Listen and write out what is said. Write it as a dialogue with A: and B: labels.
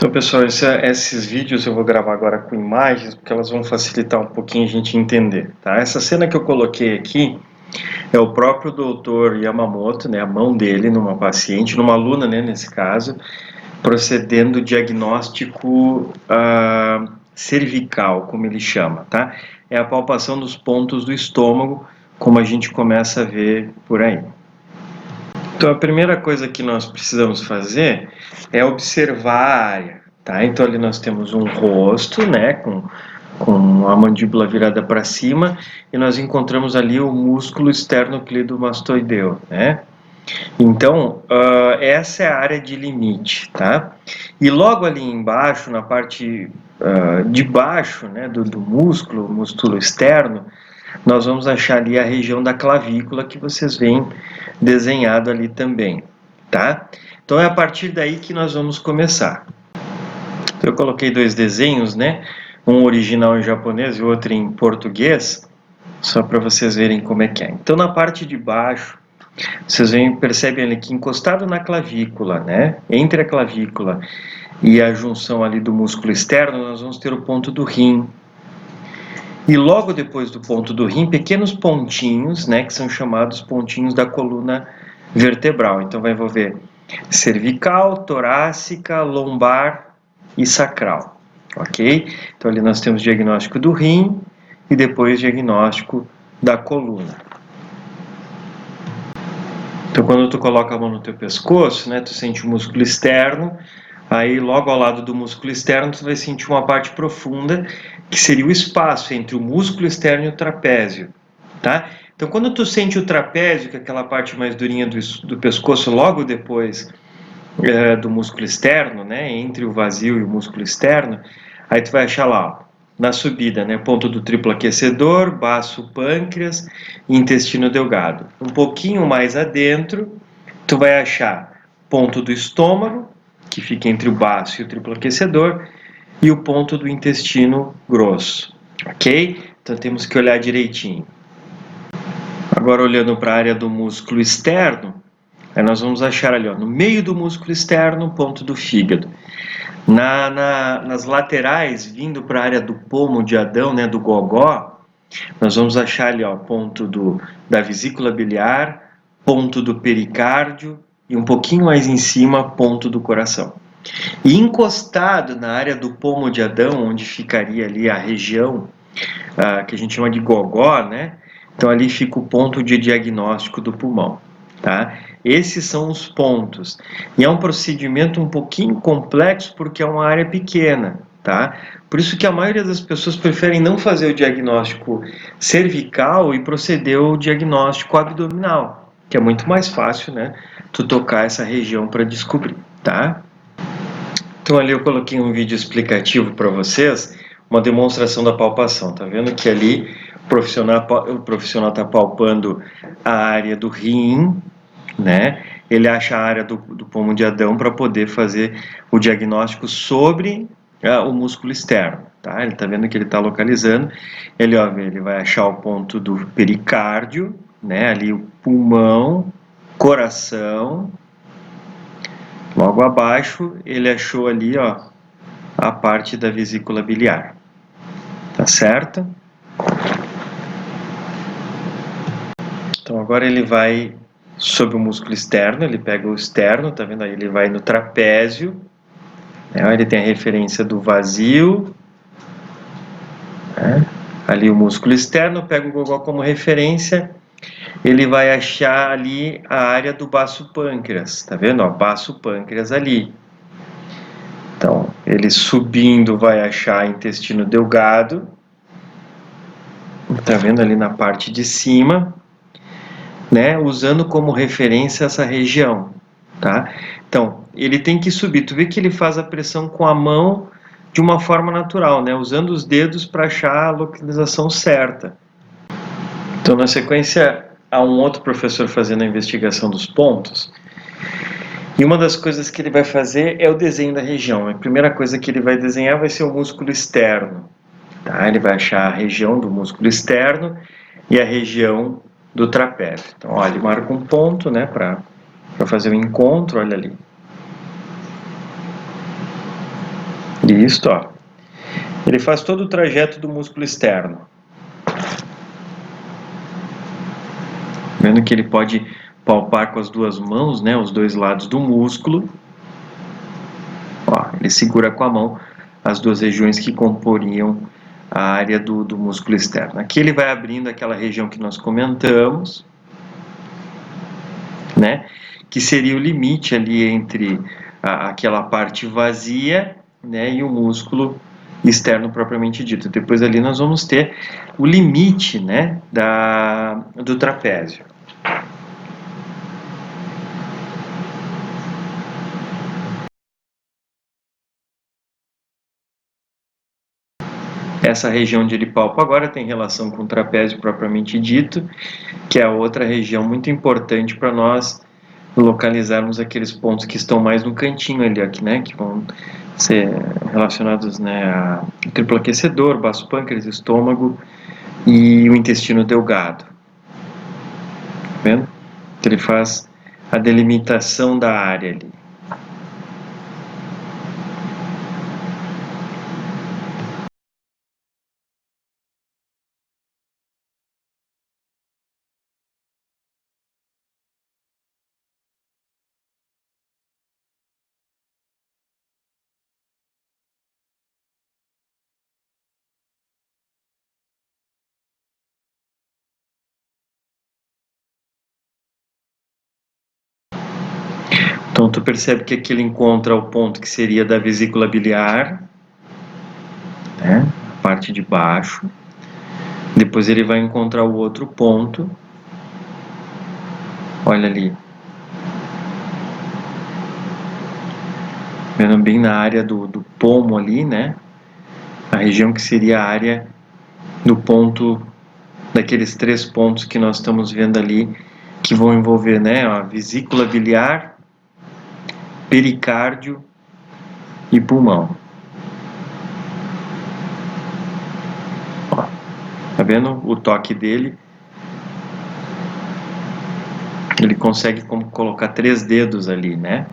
A: Então, pessoal, esses vídeos eu vou gravar agora com imagens, porque elas vão facilitar um pouquinho a gente entender, tá? Essa cena que eu coloquei aqui é o próprio doutor Yamamoto, né, a mão dele numa paciente, numa aluna, né, nesse caso, procedendo o diagnóstico cervical, como ele chama, tá? É a palpação dos pontos do estômago, como a gente começa a ver por aí. Então, a primeira coisa que nós precisamos fazer é observar a área, tá? Então, ali nós temos um rosto, né, com a mandíbula virada para cima, e nós encontramos ali o músculo esternocleidomastoideu, né? Então, essa é a área de limite, tá? E logo ali embaixo, na parte de baixo, né, do músculo externo, nós vamos achar ali a região da clavícula que vocês veem desenhado ali também, tá? Então é a partir daí que nós vamos começar. Eu coloquei dois desenhos, né? Um original em japonês e outro em português, só para vocês verem como é que é. Então na parte de baixo, vocês percebem ali que encostado na clavícula, né? Entre a clavícula e a junção ali do músculo externo, nós vamos ter o ponto do rim. E logo depois do ponto do rim, pequenos pontinhos, né, que são chamados pontinhos da coluna vertebral. Então vai envolver cervical, torácica, lombar e sacral, ok? Então ali nós temos diagnóstico do rim e depois diagnóstico da coluna. Então quando tu coloca a mão no teu pescoço, né, tu sente o músculo externo. Aí, logo ao lado do músculo externo, você vai sentir uma parte profunda, que seria o espaço entre o músculo externo e o trapézio, tá? Então, quando tu sente o trapézio, que é aquela parte mais durinha do pescoço, logo depois do músculo externo, né, entre o vazio e o músculo externo, aí tu vai achar lá, ó, na subida, né, ponto do triplo aquecedor, baço, pâncreas e intestino delgado. Um pouquinho mais adentro, tu vai achar ponto do estômago, que fica entre o baço e o triplo aquecedor, e o ponto do intestino grosso, ok? Então temos que olhar direitinho. Agora olhando para a área do músculo externo, aí nós vamos achar ali, ó, no meio do músculo externo, o ponto do fígado. Nas laterais, vindo para a área do pomo de Adão, né, do gogó, nós vamos achar ali, ó, ponto da vesícula biliar, ponto do pericárdio e um pouquinho mais em cima, ponto do coração. E encostado na área do pomo de Adão, onde ficaria ali a região que a gente chama de gogó, né? Então ali fica o ponto de diagnóstico do pulmão, tá? Esses são os pontos. E é um procedimento um pouquinho complexo porque é uma área pequena, tá? Por isso que a maioria das pessoas preferem não fazer o diagnóstico cervical e proceder ao diagnóstico abdominal, que é muito mais fácil, né? Tu tocar essa região para descobrir, tá? Então ali eu coloquei um vídeo explicativo para vocês, uma demonstração da palpação. Tá vendo que ali o profissional está palpando a área do rim, né? Ele acha a área do pomo de Adão para poder fazer o diagnóstico sobre o músculo externo, tá? Ele está vendo que ele está localizando. Ele vai achar o ponto do pericárdio, né? Ali o pulmão, coração. Logo abaixo, ele achou ali, ó, a parte da vesícula biliar. Tá certo? Então agora ele vai sobre o músculo externo, ele pega o externo, tá vendo aí? Ele vai no trapézio, né? Ele tem a referência do vazio, né? Ali o músculo externo, pega o gogó como referência, ele vai achar ali a área do baço pâncreas, tá vendo? Ó, baço pâncreas ali. Então, ele subindo vai achar intestino delgado, tá vendo ali na parte de cima, né? Usando como referência essa região, tá? Então, ele tem que subir. Tu vê que ele faz a pressão com a mão de uma forma natural, né? Usando os dedos para achar a localização certa. Então, na sequência, há um outro professor fazendo a investigação dos pontos. E uma das coisas que ele vai fazer é o desenho da região. A primeira coisa que ele vai desenhar vai ser o músculo externo. Tá? Ele vai achar a região do músculo externo e a região do trapézio. Então, ó, ele marca um ponto, né, para fazer o encontro, olha ali. Isso, ó. Ele faz todo o trajeto do músculo externo. Vendo que ele pode palpar com as duas mãos, né, os dois lados do músculo. Ó, ele segura com a mão as duas regiões que comporiam a área do músculo externo. Aqui ele vai abrindo aquela região que nós comentamos, né, que seria o limite ali entre aquela parte vazia, né, e o músculo externo propriamente dito. Depois ali nós vamos ter o limite, né, do trapézio. Essa região onde ele palpa agora tem relação com o trapézio propriamente dito, que é a outra região muito importante para nós localizarmos aqueles pontos que estão mais no cantinho ali, aqui, né, que vão ser relacionados, né, a triplo aquecedor, baço pâncreas, estômago e o intestino delgado. Tá vendo? Ele faz a delimitação da área ali. Então tu percebe que aqui ele encontra o ponto que seria da vesícula biliar, né, a parte de baixo. Depois ele vai encontrar o outro ponto. Olha ali. Vendo bem na área do pomo ali, né? A região que seria a área do ponto, daqueles 3 pontos que nós estamos vendo ali, que vão envolver, né, a vesícula biliar, pericárdio e pulmão. Ó, tá vendo o toque dele? Ele consegue colocar 3 dedos ali, né?